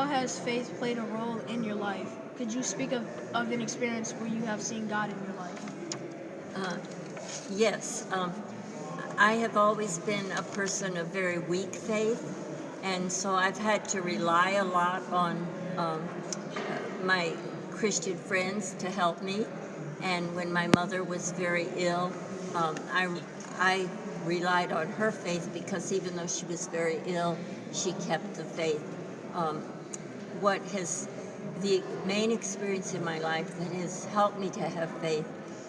How has faith played a role in your life? Could you speak of an experience where you have seen God in your life? Yes, I have always been a person of very weak faith, and so I've had to rely a lot on my Christian friends to help me. And when my mother was very ill, I relied on her faith because even though she was very ill, she kept the faith. Um, what has the main experience in my life that has helped me to have faith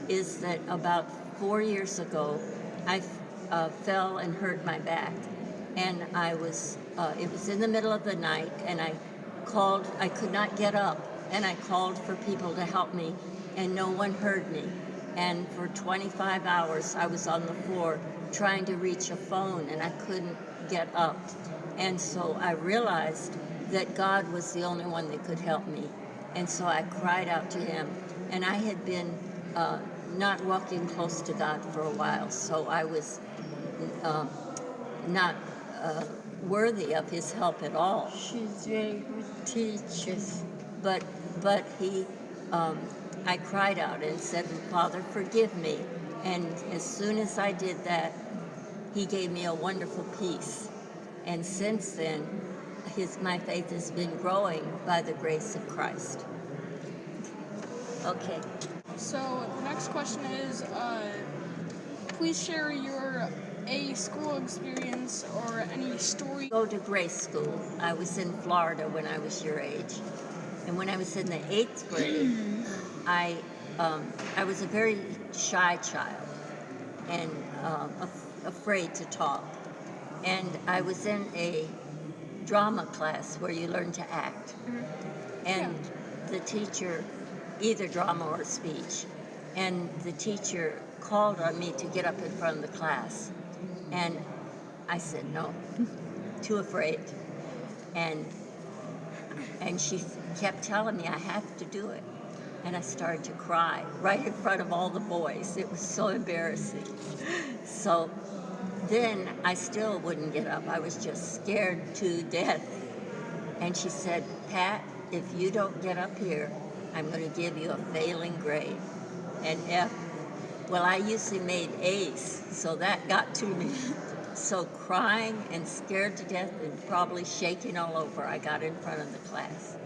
is that about 4 years ago, I fell and hurt my back, and it was in the middle of the night, and I could not get up, and I called for people to help me, and no one heard me. And for 25 hours, I was on the floor trying to reach a phone, and I couldn't get up. And so I realized that God was the only one that could help me. And so I cried out to him. And I had been not walking close to God for a while, so I was not worthy of his help at all. She's very good teacher. But I cried out and said, Father, forgive me. And as soon as I did that, he gave me a wonderful peace. And since then, my faith has been growing by the grace of Christ. Okay. So the next question is, please share your school experience or any story. Go to grace school. I was in Florida when I was your age. And when I was in the 8th grade, I was a very shy child and afraid to talk. And I was in a drama class where you learn to act. And the teacher, either drama or speech, and the teacher called on me to get up in front of the class. And I said no, too afraid. And she kept telling me I have to do it. And I started to cry right in front of all the boys. It was so embarrassing. So then I still wouldn't get up. I was just scared to death. And she said, Pat, if you don't get up here, I'm going to give you a failing grade. And well, I usually made A's, so that got to me. So crying and scared to death and probably shaking all over, I got in front of the class.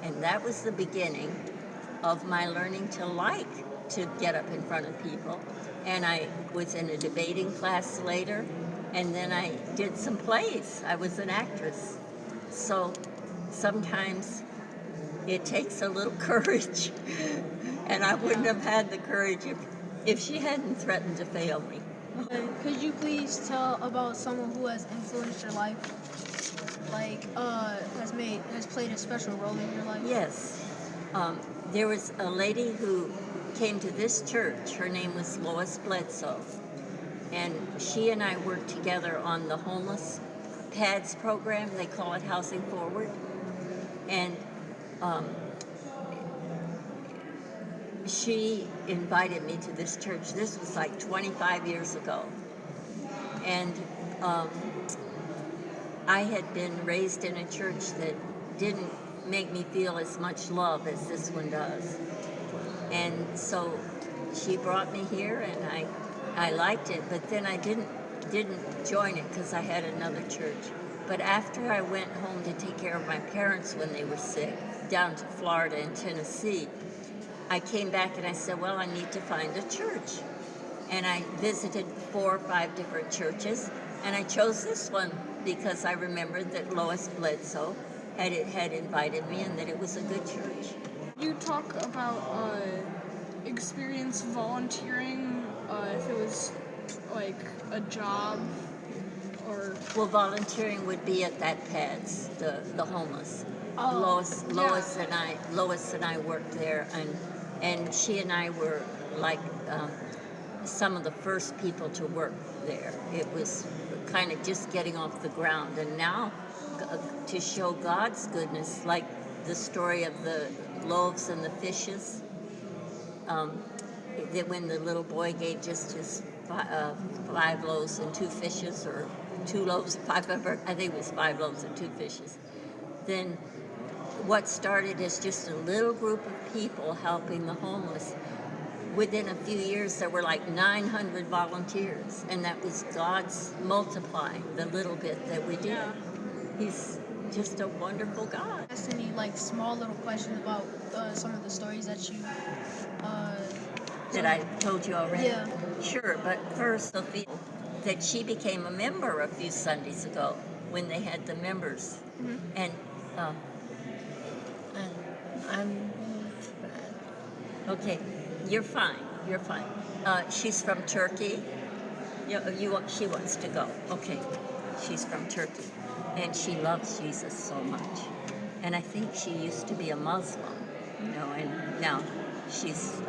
And that was the beginning of my learning to like to get up in front of people. And I was in a debating class later, and then I did some plays. I was an actress. So sometimes it takes a little courage, and I wouldn't have had the courage if she hadn't threatened to fail me. Could you please tell about someone who has influenced your life, like has played a special role in your life? Yes. There was a lady who came to this church. Her name was Lois Bledsoe. And she and I worked together on the homeless PADS program. They call it Housing Forward. And she invited me to this church. This was like 25 years ago. And I had been raised in a church that didn't make me feel as much love as this one does. And so she brought me here, and I liked it, but then I didn't join it because I had another church. But after I went home to take care of my parents when they were sick, down to Florida and Tennessee, I came back and I said, well, I need to find a church. And I visited 4 or 5 different churches, and I chose this one because I remembered that Lois Bledsoe had invited me and that it was a good church. You talk about experience volunteering, if it was like a job or... Well, volunteering would be at that PADS, the homeless. Lois and I worked there, and she and I were like some of the first people to work there. It was kind of just getting off the ground, and now to show God's goodness, like the story of the loaves and the fishes, that when the little boy gave just his 5 loaves and 2 fishes, or 2 loaves, 5, I think it was 5 loaves and 2 fishes. Then what started as just a little group of people helping the homeless. Within a few years, there were like 900 volunteers, and that was God's multiplying the little bit that we did. Yeah. He's just a wonderful God. Ask any like small little questions about some of the stories that you. That I told you already? Yeah. Sure, but first, Sophia, that she became a member a few Sundays ago when they had the members. And I'm okay, you're fine. You're fine. She's from Turkey. She wants to go. Okay, she's from Turkey, and she loves Jesus so much. And I think she used to be a Muslim, and now she's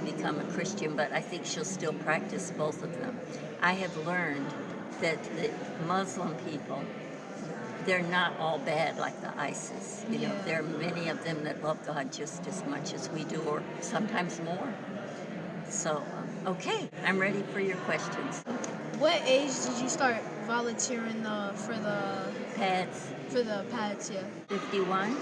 become a Christian. But I think she'll still practice both of them. I have learned that the Muslim people, they're not all bad like the ISIS. There are many of them that love God just as much as we do, or sometimes more. So, okay, I'm ready for your questions. What age did you start volunteering for the Pads pads? Yeah. 51.